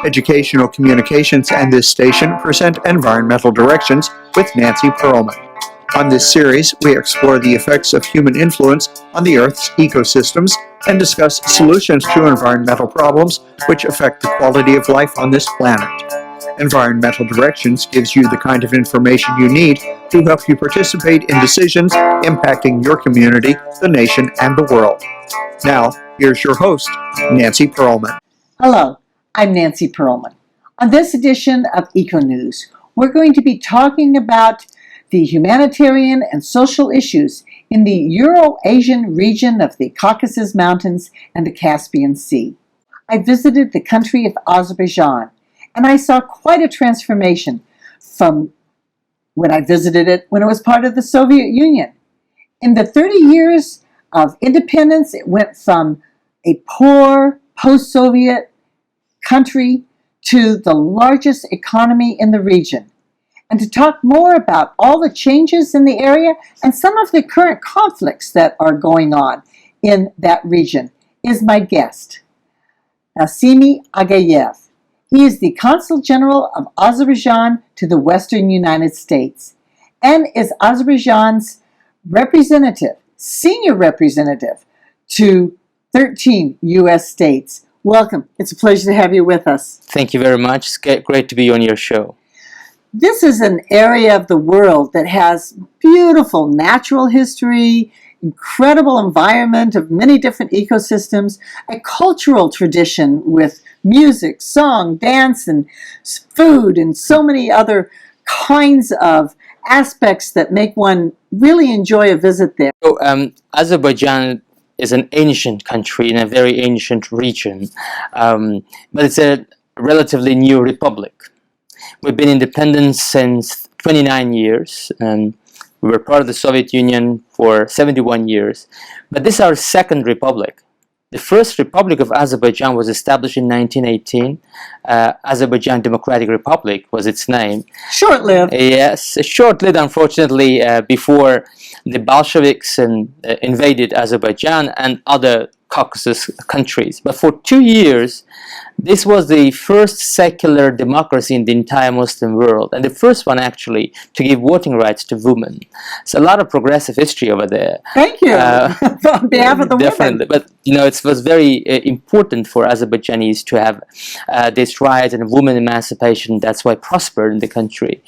Educational Communications and this station present Environmental Directions with Nancy Pearlman. On this series, we explore the effects of human influence on the Earth's ecosystems and discuss solutions to environmental problems which affect the quality of life on this planet. Environmental Directions gives you the kind of information you need to help you participate in decisions impacting your community, the nation, and the world. Now, here's your host, Nancy Pearlman. Hello, I'm Nancy Pearlman. On this edition of Eco News, we're going to be talking about the humanitarian and social issues in the Euro-Asian region of the Caucasus Mountains and the Caspian Sea. I visited the country of Azerbaijan, and I saw quite a transformation from when I visited it when it was part of the Soviet Union. In the 30 years of independence, it went from a poor post-Soviet country to the largest economy in the region. And to talk more about all the changes in the area and some of the current conflicts that are going on in that region is my guest, Nasimi Aghayev. He is the Consul General of Azerbaijan to the Western United States and is Azerbaijan's representative, senior representative to 13 U.S. states. Welcome. It's a pleasure to have you with us. Thank you very much. It's great to be on your show. This is an area of the world that has beautiful natural history, incredible environment of many different ecosystems, a cultural tradition with music, song, dance, and food, and so many other kinds of aspects that make one really enjoy a visit there. So, Azerbaijan is an ancient country in a very ancient region, but it's a relatively new republic. We've been independent since 29 years, and we were part of the Soviet Union for 71 years. But this is our second republic. The first Republic of Azerbaijan was established in 1918. Azerbaijan Democratic Republic was its name. Short-lived. Yes, short-lived, unfortunately, before the Bolsheviks invaded Azerbaijan and other Caucasus countries. But for 2 years, this was the first secular democracy in the entire Muslim world, and the first one actually to give voting rights to women. So a lot of progressive history over there. Thank you. On behalf of the definitely. women. But it was very important for Azerbaijanis to have this right and women emancipation. That's why it prospered in the country.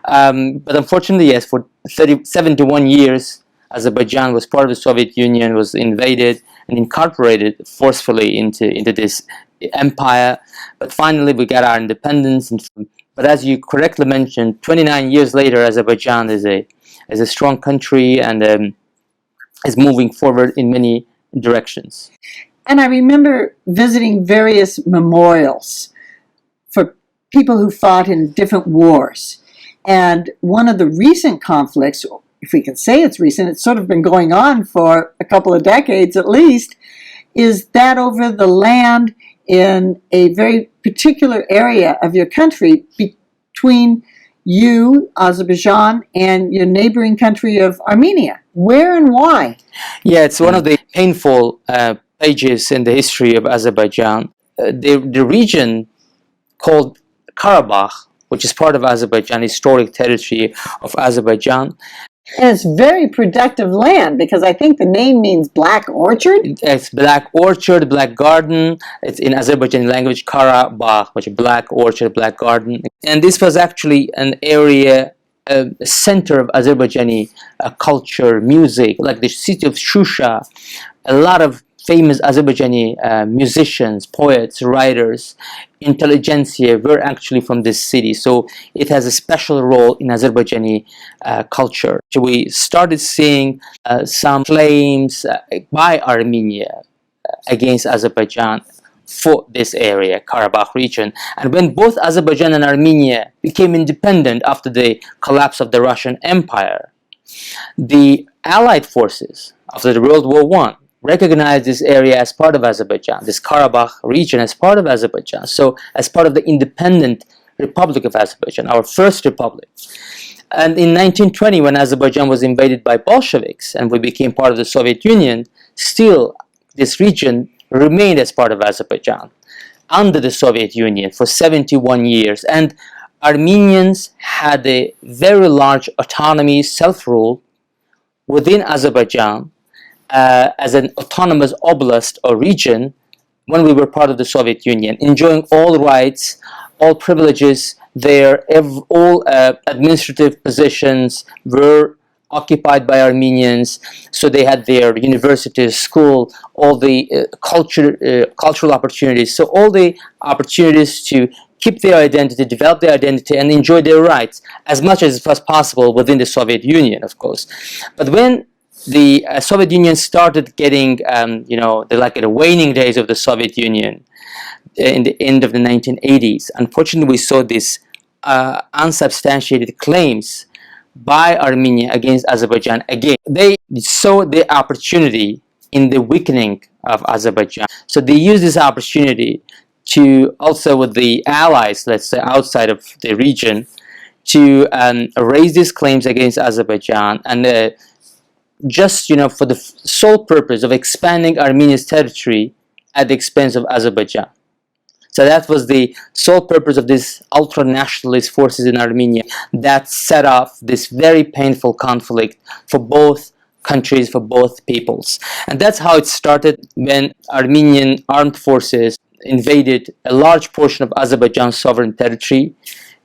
But unfortunately, yes, for 71 years, Azerbaijan was part of the Soviet Union, was invaded and incorporated forcefully into this empire. But finally, we got our independence. But as you correctly mentioned, 29 years later, Azerbaijan is a strong country and is moving forward in many directions. And I remember visiting various memorials for people who fought in different wars. And one of the recent conflicts, if we can say it's recent, it's sort of been going on for a couple of decades at least, is that over the land in a very particular area of your country between you, Azerbaijan, and your neighboring country of Armenia. Where and why? Yeah, it's one of the painful pages in the history of Azerbaijan. The region called Karabakh, which is part of Azerbaijan, historic territory of Azerbaijan. And it's very productive land because I think the name means black orchard. It's black orchard, black garden. It's in Azerbaijani language, Karabakh, which is black orchard, black garden. And this was actually an area, a center of Azerbaijani culture, music, like the city of Shusha. A lot of famous Azerbaijani musicians, poets, writers, intelligentsia were actually from this city. So it has a special role in Azerbaijani culture. So we started seeing some claims by Armenia against Azerbaijan for this area, Karabakh region. And when both Azerbaijan and Armenia became independent after the collapse of the Russian Empire, the Allied forces after the World War I recognized this area as part of Azerbaijan, this Karabakh region as part of Azerbaijan, so as part of the independent Republic of Azerbaijan, our first republic. And in 1920, when Azerbaijan was invaded by Bolsheviks and we became part of the Soviet Union, still this region remained as part of Azerbaijan. under the Soviet Union for 71 years, and Armenians had a very large autonomy, self-rule within Azerbaijan as an autonomous oblast or region when we were part of the Soviet Union, enjoying all rights, all privileges there. All administrative positions were occupied by Armenians, so they had their universities, school, all the cultural opportunities, so all the opportunities to keep their identity, develop their identity, and enjoy their rights as much as it was possible within the Soviet Union, of course. But when the Soviet Union started getting, the waning days of the Soviet Union in the end of the 1980s, unfortunately, we saw these unsubstantiated claims by Armenia against Azerbaijan. Again, they saw the opportunity in the weakening of Azerbaijan. So they used this opportunity to also, with the allies, let's say, outside of the region, to raise these claims against Azerbaijan, and just for the sole purpose of expanding Armenia's territory at the expense of Azerbaijan. So that was the sole purpose of these ultra-nationalist forces in Armenia that set off this very painful conflict for both countries, for both peoples. And that's how it started when Armenian armed forces invaded a large portion of Azerbaijan's sovereign territory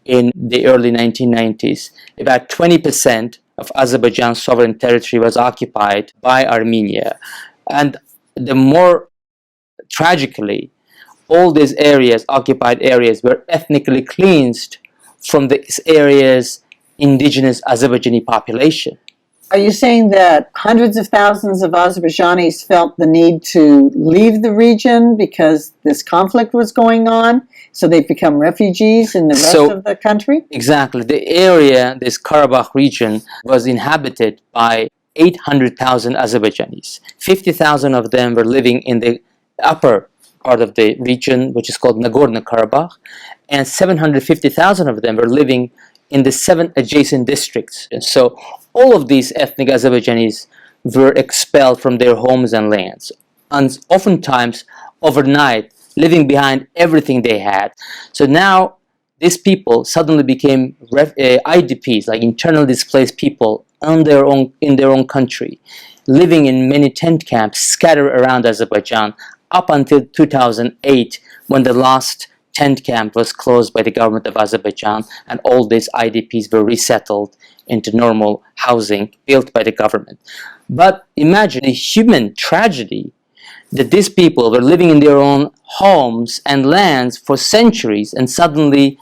in the early 1990s. About 20% of Azerbaijan's sovereign territory was occupied by Armenia. And the more tragically, all these areas, occupied areas, were ethnically cleansed from these areas' indigenous Azerbaijani population. Are you saying that hundreds of thousands of Azerbaijanis felt the need to leave the region because this conflict was going on, so they've become refugees in the rest of the country? Exactly. The area, this Karabakh region, was inhabited by 800,000 Azerbaijanis. 50,000 of them were living in the upper part of the region, which is called Nagorno-Karabakh, and 750,000 of them were living in the 7 adjacent districts. And so all of these ethnic Azerbaijanis were expelled from their homes and lands, and oftentimes overnight, living behind everything they had. So now these people suddenly became IDPs, like internally displaced people, in their own country, living in many tent camps scattered around Azerbaijan, up until 2008, when the last tent camp was closed by the government of Azerbaijan, and all these IDPs were resettled into normal housing built by the government. But imagine the human tragedy that these people were living in their own homes and lands for centuries, and suddenly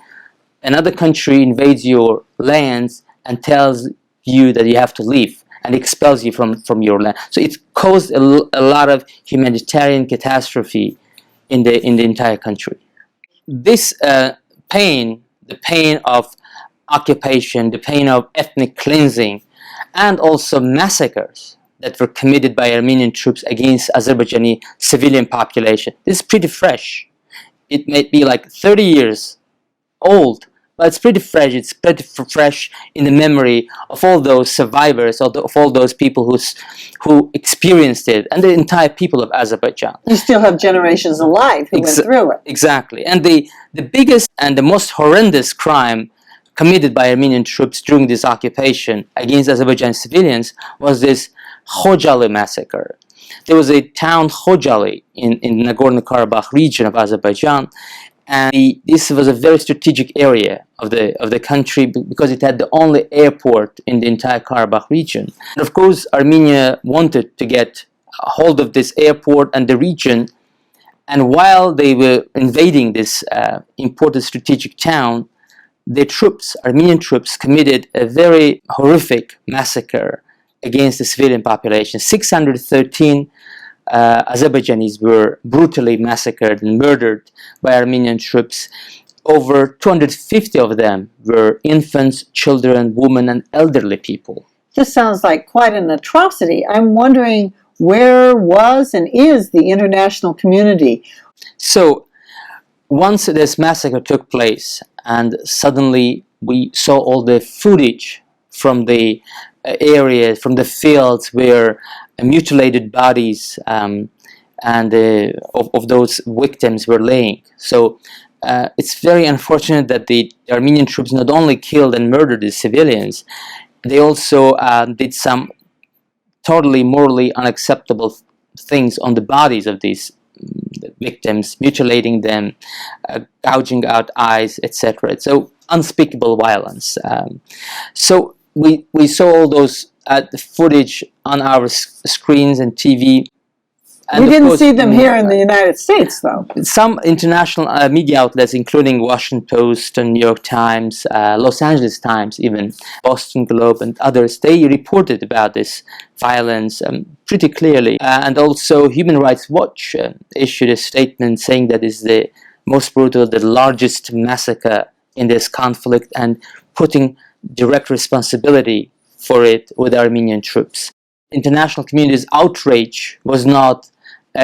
another country invades your lands and tells you that you have to leave and expels you from your land. So it caused a lot of humanitarian catastrophe in the entire country. This pain, the pain of occupation, the pain of ethnic cleansing, and also massacres that were committed by Armenian troops against Azerbaijani civilian population, this is pretty fresh. It may be like 30 years old, but it's pretty fresh. It's pretty fresh in the memory of all those survivors, of all those people who experienced it, and the entire people of Azerbaijan. You still have generations alive who went through it. Exactly. And the biggest and the most horrendous crime committed by Armenian troops during this occupation against Azerbaijani civilians was this Khojaly Massacre. There was a town, Khojaly, in Nagorno-Karabakh region of Azerbaijan, and this was a very strategic area of the country because it had the only airport in the entire Karabakh region. And of course, Armenia wanted to get a hold of this airport and the region, and while they were invading this important strategic town, the troops, Armenian troops, committed a very horrific massacre against the civilian population. 613 Azerbaijanis were brutally massacred and murdered by Armenian troops. Over 250 of them were infants, children, women, and elderly people. This sounds like quite an atrocity. I'm wondering, where was and is the international community? So, once this massacre took place, and suddenly we saw all the footage from the areas, from the fields where mutilated bodies and of those victims were laying. So it's very unfortunate that the Armenian troops not only killed and murdered the civilians, they also did some totally morally unacceptable things on the bodies of these victims, mutilating them, gouging out eyes, etc. So unspeakable violence. So we saw all those footage on our screens and TV. And we didn't see them here in the United States, though. Some international media outlets, including Washington Post and New York Times, Los Angeles Times, even Boston Globe and others, they reported about this violence pretty clearly. And also Human Rights Watch issued a statement saying that it's the most brutal, the largest massacre in this conflict, and putting direct responsibility for it with Armenian troops. International community's outrage was not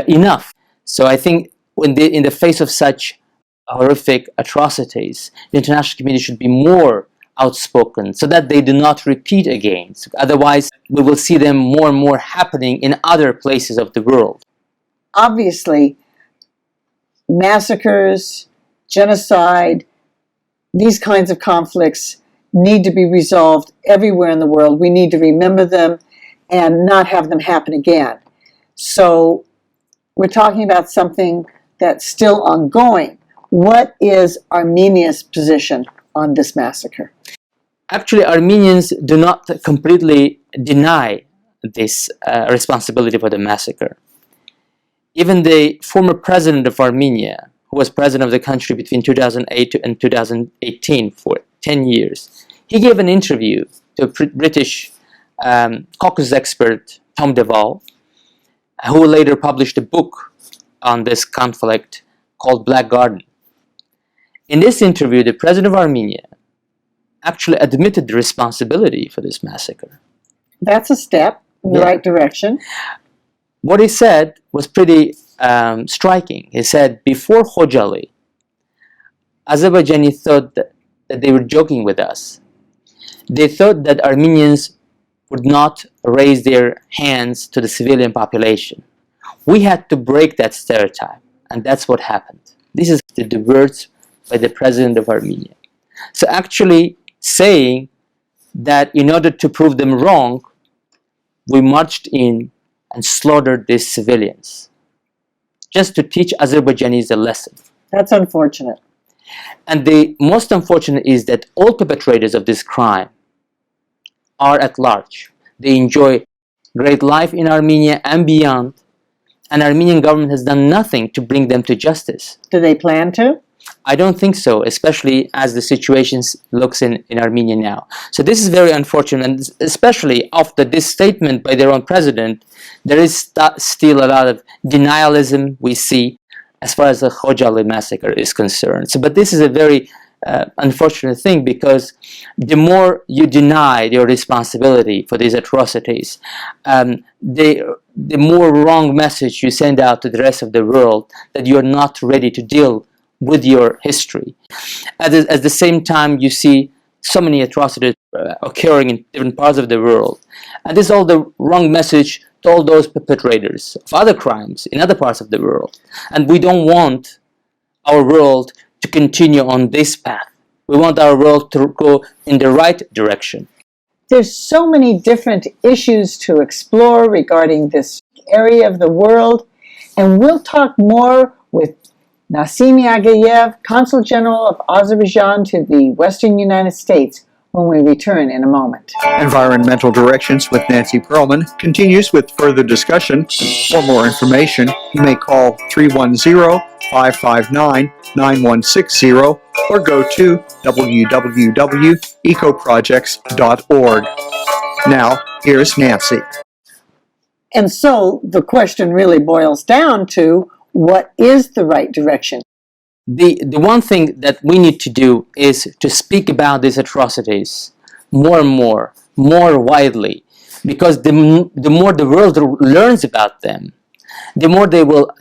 enough. So I think in the face of such horrific atrocities, the international community should be more outspoken so that they do not repeat again. Otherwise, we will see them more and more happening in other places of the world. Obviously, massacres, genocide, these kinds of conflicts need to be resolved everywhere in the world. We need to remember them and not have them happen again. So we're talking about something that's still ongoing. What is Armenia's position on this massacre? Actually, Armenians do not completely deny this responsibility for the massacre. Even the former president of Armenia, who was president of the country between 2008 and 2018 for 10 years, he gave an interview to a British Caucasus expert, Tom DeVal, who later published a book on this conflict called Black Garden. In this interview, the president of Armenia actually admitted the responsibility for this massacre. That's a step in the right direction. What he said was pretty striking. He said, before Khojaly, Azerbaijani thought that they were joking with us. They thought that Armenians would not raise their hands to the civilian population. We had to break that stereotype, and that's what happened. This is the words by the president of Armenia. So actually saying that in order to prove them wrong, we marched in and slaughtered these civilians, just to teach Azerbaijanis a lesson. That's unfortunate. And the most unfortunate is that all perpetrators of this crime are at large. They enjoy great life in Armenia and beyond, and Armenian government has done nothing to bring them to justice. Do they plan to? I don't think so, especially as the situation looks in Armenia now. So this is very unfortunate, and especially after this statement by their own president, there is still a lot of denialism we see as far as the Khojaly massacre is concerned. So, but this is a very unfortunate thing, because the more you deny your responsibility for these atrocities, the more wrong message you send out to the rest of the world that you are not ready to deal with your history. At the same time, you see so many atrocities occurring in different parts of the world, and this is all the wrong message to all those perpetrators of other crimes in other parts of the world. And we don't want our world to continue on this path. We want our world to go in the right direction. There's so many different issues to explore regarding this area of the world, and we'll talk more with Nasimi Aghayev, Consul General of Azerbaijan to the Western United States, when we return in a moment. Environmental Directions with Nancy Pearlman continues with further discussion. For more information, you may call 310-559-9160 or go to www.ecoprojects.org. Now, here's Nancy. And so the question really boils down to, what is the right direction? The one thing that we need to do is to speak about these atrocities more and more widely, because the more the world learns about them, the more they will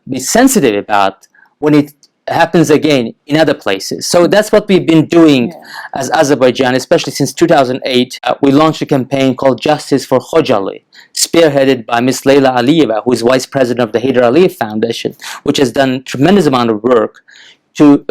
be sensitive about when it happens again in other places. So that's what we've been doing as Azerbaijan, especially since 2008. We launched a campaign called Justice for Khojaly, spearheaded by Ms. Leila Aliyeva, who is vice president of the Heydar Aliyev Foundation, which has done a tremendous amount of work to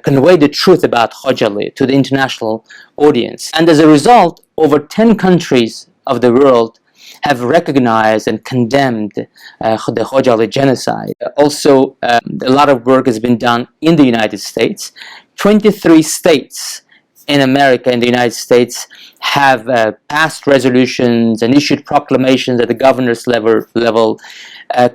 convey the truth about Khojaly to the international audience. And as a result, over 10 countries of the world have recognized and condemned the Khojaly Genocide. Also, a lot of work has been done in the United States. 23 states in America, in the United States, have passed resolutions and issued proclamations at the governor's level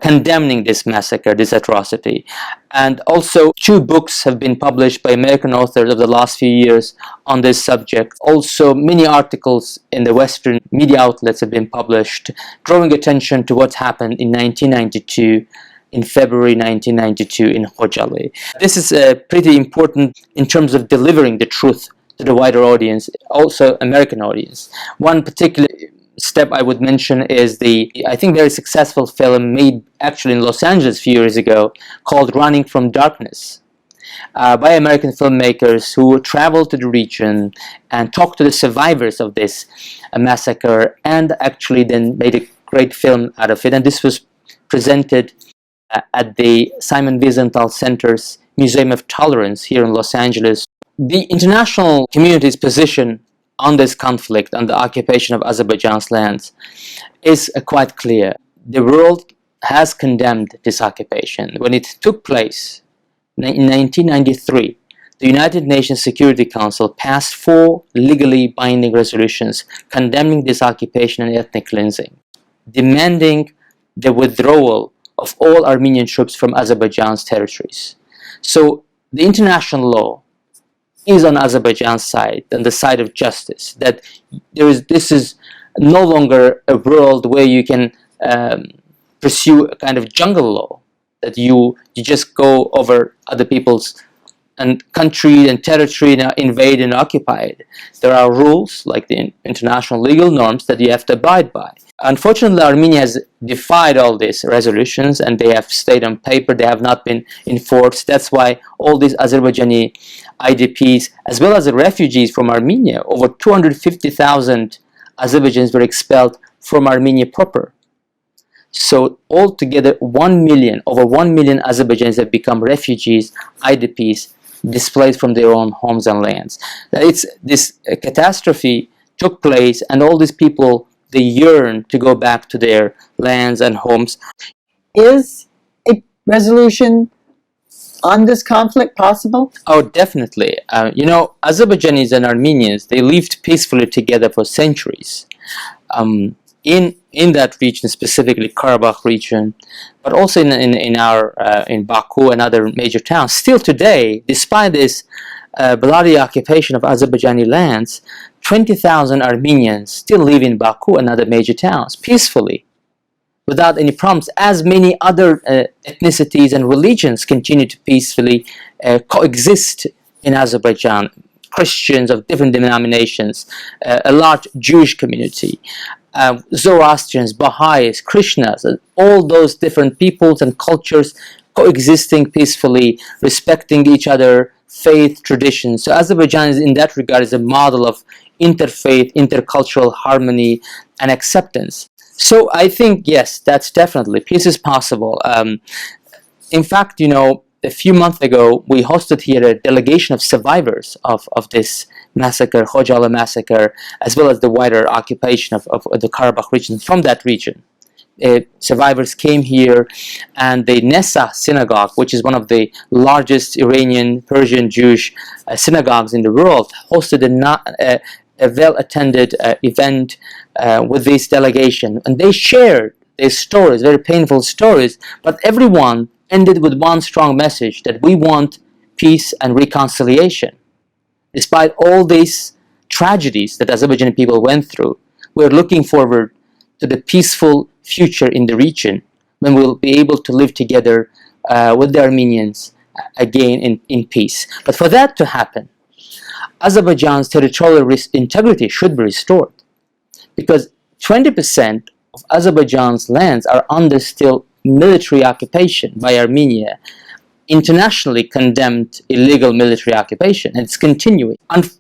condemning this massacre, this atrocity. And also 2 books have been published by American authors of the last few years on this subject. Also many articles in the Western media outlets have been published drawing attention to what happened in 1992, in February 1992 in Khojaly. This is pretty important in terms of delivering the truth to the wider audience, also American audience. One particular step I would mention is the, I think, very successful film made actually in Los Angeles a few years ago called Running from Darkness by American filmmakers who traveled to the region and talked to the survivors of this massacre and actually then made a great film out of it. And this was presented at the Simon Wiesenthal Center's Museum of Tolerance here in Los Angeles. The international community's position on this conflict, on the occupation of Azerbaijan's lands, is quite clear. The world has condemned this occupation. When it took place in 1993, the United Nations Security Council passed 4 legally binding resolutions condemning this occupation and ethnic cleansing, demanding the withdrawal of all Armenian troops from Azerbaijan's territories. So the international law is on Azerbaijan's side, and the side of justice, that this is no longer a world where you can pursue a kind of jungle law, that you just go over other people's country and territory and invade and occupy it. There are rules, like the international legal norms, that you have to abide by. Unfortunately, Armenia has defied all these resolutions, and they have stayed on paper. They have not been enforced. That's why all these Azerbaijani IDPs, as well as the refugees from Armenia, over 250,000 Azerbaijanis were expelled from Armenia proper. So altogether, over 1 million Azerbaijanis have become refugees, IDPs, displaced from their own homes and lands. This catastrophe took place, and all these people, they yearn to go back to their lands and homes. Is a resolution on this conflict possible? Oh, definitely. Azerbaijanis and Armenians, they lived peacefully together for centuries. In that region, specifically Karabakh region, but also in Baku and other major towns. Still today, despite this bloody occupation of Azerbaijani lands, 20,000 Armenians still live in Baku and other major towns peacefully, without any problems, as many other ethnicities and religions continue to peacefully coexist in Azerbaijan. Christians of different denominations, a large Jewish community, Zoroastrians, Baha'is, Krishnas, all those different peoples and cultures coexisting peacefully, respecting each other, faith, traditions. So Azerbaijan is, in that regard, is a model of interfaith, intercultural harmony and acceptance. So I think, yes, that's definitely, peace is possible. In fact, a few months ago, we hosted here a delegation of survivors of this massacre, Khojaly massacre, as well as the wider occupation of the Karabakh region from that region. Survivors came here, and the Nessa synagogue, which is one of the largest Iranian, Persian, Jewish synagogues in the world, hosted a well-attended event with this delegation, and they shared their stories, very painful stories, but everyone ended with one strong message, that we want peace and reconciliation. Despite all these tragedies that Azerbaijani people went through, we're looking forward to the peaceful future in the region, when we'll be able to live together with the Armenians again in peace. But for that to happen, Azerbaijan's territorial integrity should be restored, because 20% of Azerbaijan's lands are under still military occupation by Armenia, internationally condemned illegal military occupation, and it's continuing.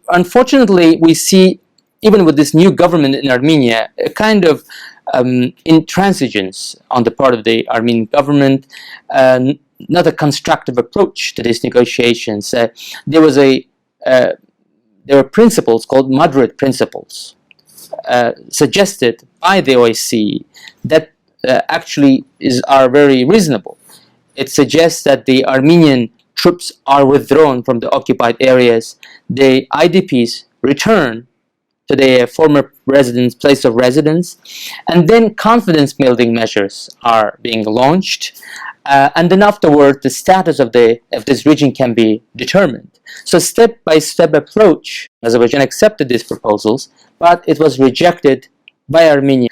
Unfortunately, we see, even with this new government in Armenia, a kind of intransigence on the part of the Armenian government, not a constructive approach to these negotiations. There were principles called moderate principles suggested by the OSCE that actually are very reasonable. It suggests that the Armenian troops are withdrawn from the occupied areas, the IDPs return to their former place of residence, and then confidence-building measures are being launched, and then afterward the status of this region can be determined. So step-by-step approach. Azerbaijan accepted these proposals, but it was rejected by Armenia.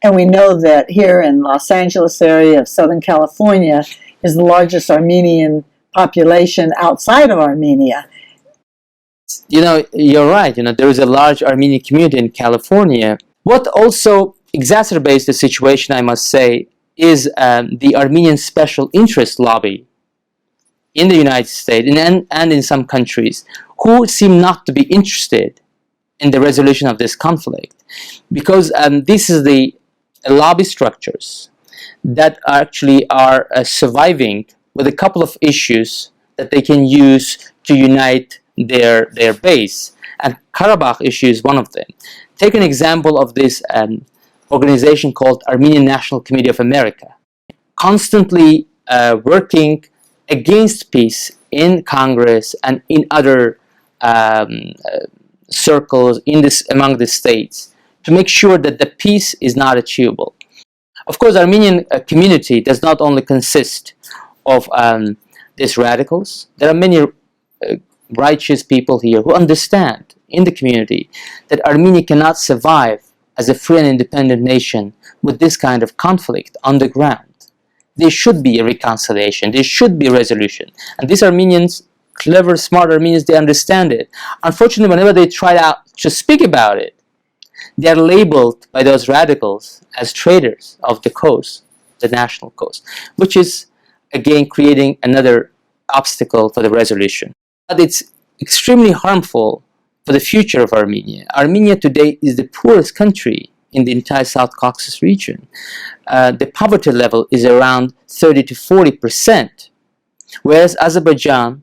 And we know that here in Los Angeles area of Southern California is the largest Armenian population outside of Armenia. You're right. There is a large Armenian community in California. What also exacerbates the situation, I must say, is the Armenian special interest lobby in the United States and in some countries who seem not to be interested in the resolution of this conflict, because this is the lobby structures that actually are surviving with a couple of issues that they can use to unite their base, and Karabakh issue is one of them. Take an example of this organization called Armenian National Committee of America, constantly working against peace in Congress and in other circles among the states to make sure that the peace is not achievable. Of course, Armenian community does not only consist of these radicals. There are many righteous people here who understand in the community that Armenia cannot survive as a free and independent nation with this kind of conflict on the ground. There should be a reconciliation. There should be a resolution. And these Armenians, clever, smart Armenians, they understand it. Unfortunately, whenever they try to speak about it, they are labeled by those radicals as traitors of the cause, the national cause, which is, again, creating another obstacle for the resolution. But it's extremely harmful for the future of Armenia. Armenia today is the poorest country in the entire South Caucasus region. The poverty level is around 30 to 40%, whereas Azerbaijan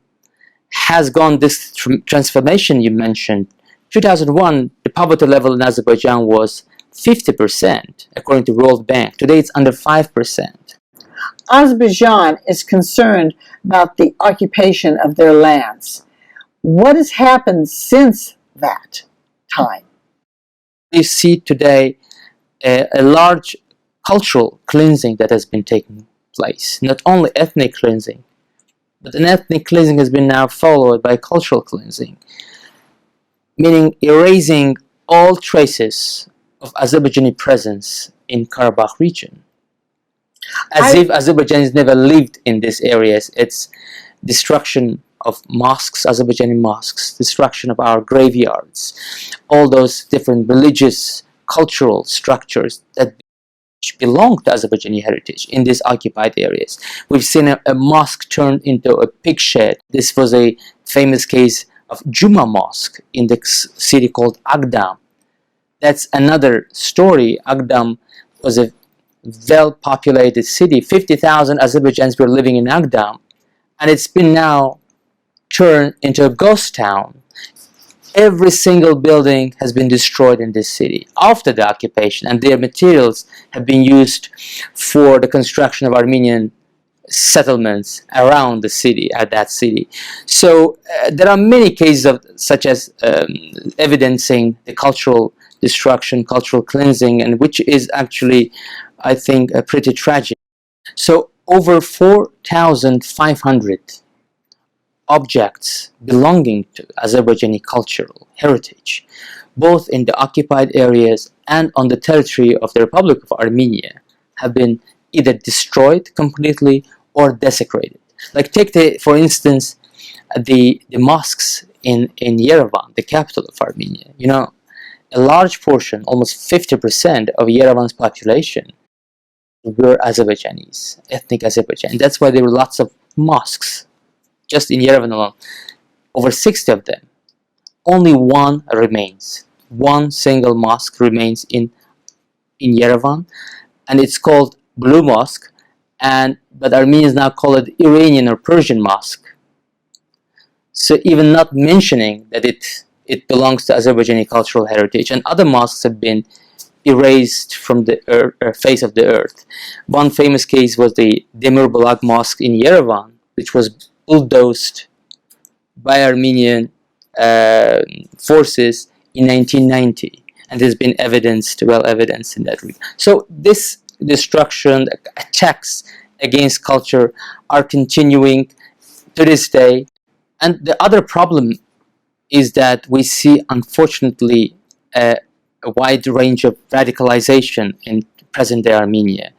has gone this transformation you mentioned. 2001, the poverty level in Azerbaijan was 50%, according to World Bank. Today it's under 5%. Azerbaijan is concerned about the occupation of their lands. What has happened since that time? We see today a large cultural cleansing that has been taking place. Not only ethnic cleansing, but an ethnic cleansing has been now followed by cultural cleansing, meaning erasing all traces of Azerbaijani presence in Karabakh region. As if Azerbaijanis never lived in these areas. It's destruction of mosques, Azerbaijani mosques, destruction of our graveyards, all those different religious, cultural structures that belong to Azerbaijani heritage in these occupied areas. We've seen a mosque turned into a pig shed. This was a famous case of Juma Mosque in the city called Agdam. That's another story. Agdam was a well-populated city. 50,000 Azerbaijanis were living in Agdam, and it's been now turned into a ghost town. Every single building has been destroyed in this city after the occupation, and their materials have been used for the construction of Armenian settlements around the city, at that city. So there are many cases of such as evidencing the cultural destruction, cultural cleansing, and which is actually, I think, pretty tragic. So over 4,500 objects belonging to Azerbaijani cultural heritage, both in the occupied areas and on the territory of the Republic of Armenia, have been either destroyed completely or desecrated. Like take, for instance, the mosques in Yerevan, the capital of Armenia. A large portion, almost 50% of Yerevan's population were Azerbaijanis, ethnic Azerbaijan. That's why there were lots of mosques just in Yerevan alone. Over 60 of them. Only one remains. One single mosque remains in in Yerevan, and it's called Blue Mosque, but Armenians now call it Iranian or Persian Mosque. So even not mentioning that it belongs to Azerbaijani cultural heritage, and other mosques have been erased from the face of the earth. One famous case was the Demirbalag Mosque in Yerevan, which was bulldozed by Armenian forces in 1990, and there's been well evidenced in that regard. So this destruction, attacks against culture are continuing to this day. And the other problem is that we see, unfortunately, a wide range of radicalization in present-day Armenia.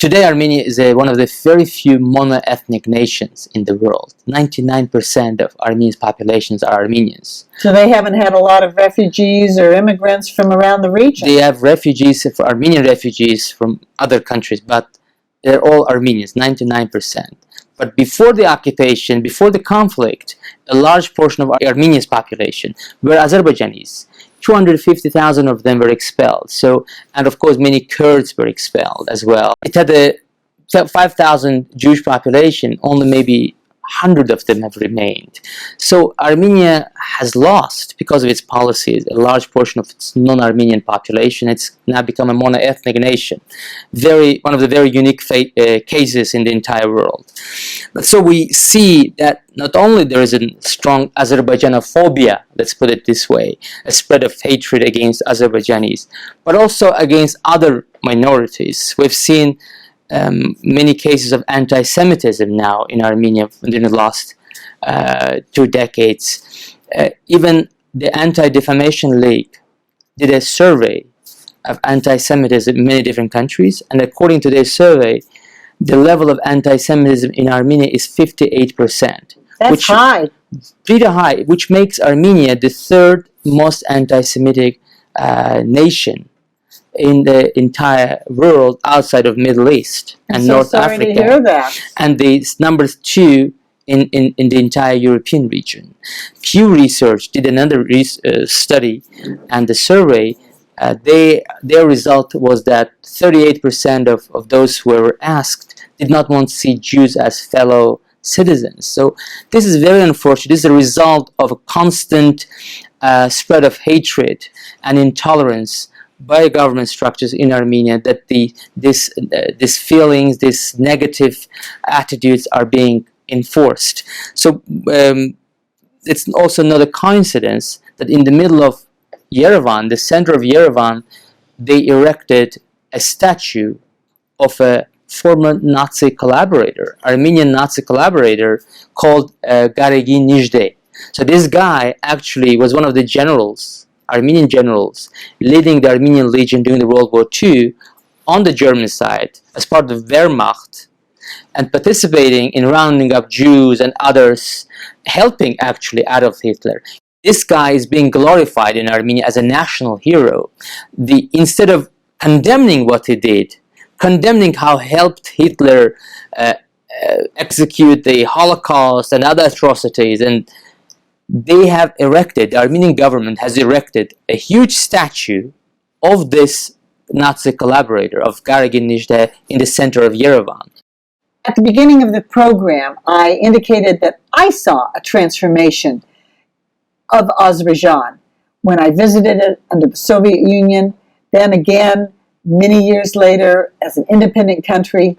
Today, Armenia is one of the very few mono-ethnic nations in the world. 99% of Armenia's populations are Armenians. So they haven't had a lot of refugees or immigrants from around the region? They have Armenian refugees from other countries, but they're all Armenians, 99%. But before the occupation, before the conflict, a large portion of Armenia's population were Azerbaijanis. 250,000 of them were expelled. So, and of course, many Kurds were expelled as well. It had a 5,000 Jewish population. Only maybe 100 of them have remained. So Armenia has lost, because of its policies, a large portion of its non-Armenian population. It's now become a mono-ethnic nation. One of the very unique cases in the entire world. But so we see that not only there is a strong Azerbaijanophobia, let's put it this way, a spread of hatred against Azerbaijanis, but also against other minorities. We've seen many cases of anti-Semitism now in Armenia in the last 2 decades. Even the Anti-Defamation League did a survey of anti-Semitism in many different countries, and according to their survey, the level of anti-Semitism in Armenia is 58%. That's high. Pretty high, which makes Armenia the third most anti-Semitic nation in the entire world outside of Middle East and North Africa. To hear that. And the number 2 in the entire European region. Pew Research did another study, and the survey, their result was that 38% of those who were asked did not want to see Jews as fellow citizens. So this is very unfortunate. This is a result of a constant spread of hatred and intolerance by government structures in Armenia, that these feelings, these negative attitudes are being enforced. So it's also not a coincidence that in the middle of Yerevan, the center of Yerevan, they erected a statue of a former Nazi collaborator, Armenian Nazi collaborator called Garegi Nijde. So this guy actually was one of the generals, Armenian generals, leading the Armenian Legion during the World War II on the German side as part of the Wehrmacht, and participating in rounding up Jews and others, helping actually Adolf Hitler. This guy is being glorified in Armenia as a national hero. Instead of condemning what he did, condemning how helped Hitler execute the Holocaust and other atrocities, and they have erected, the Armenian government has erected a huge statue of this Nazi collaborator, of Garegi Nijde, in the center of Yerevan. At the beginning of the program, I indicated that I saw a transformation of Azerbaijan when I visited it under the Soviet Union, then again many years later as an independent country.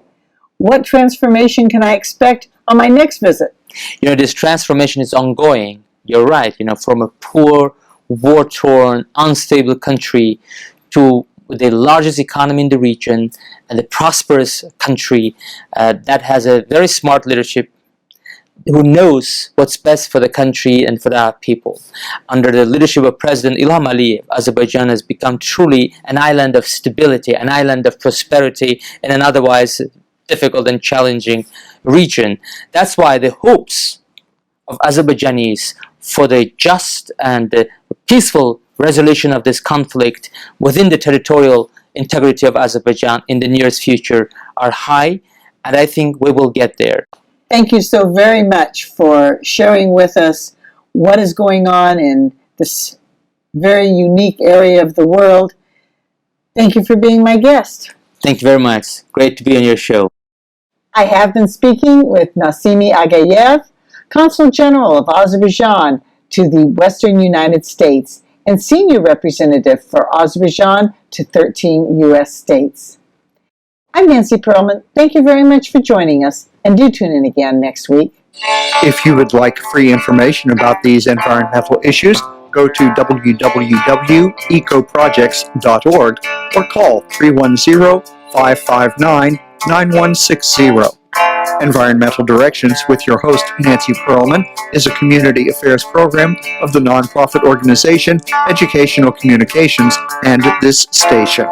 What transformation can I expect on my next visit? This transformation is ongoing. You're right, from a poor, war-torn, unstable country to the largest economy in the region and a prosperous country that has a very smart leadership who knows what's best for the country and for our people. Under the leadership of President Ilham Aliyev, Azerbaijan has become truly an island of stability, an island of prosperity in an otherwise difficult and challenging region. That's why the hopes of Azerbaijanis for the just and the peaceful resolution of this conflict within the territorial integrity of Azerbaijan in the nearest future are high, and I think we will get there. Thank you so very much for sharing with us what is going on in this very unique area of the world. Thank you for being my guest. Thank you very much. Great to be on your show. I have been speaking with Nasimi Aghayev, Consul General of Azerbaijan to the Western United States and Senior Representative for Azerbaijan to 13 U.S. states. I'm Nancy Pearlman. Thank you very much for joining us, and do tune in again next week. If you would like free information about these environmental issues, go to www.ecoprojects.org or call 310-559-9160. Environmental Directions with your host, Nancy Pearlman, is a community affairs program of the nonprofit organization Educational Communications and this station.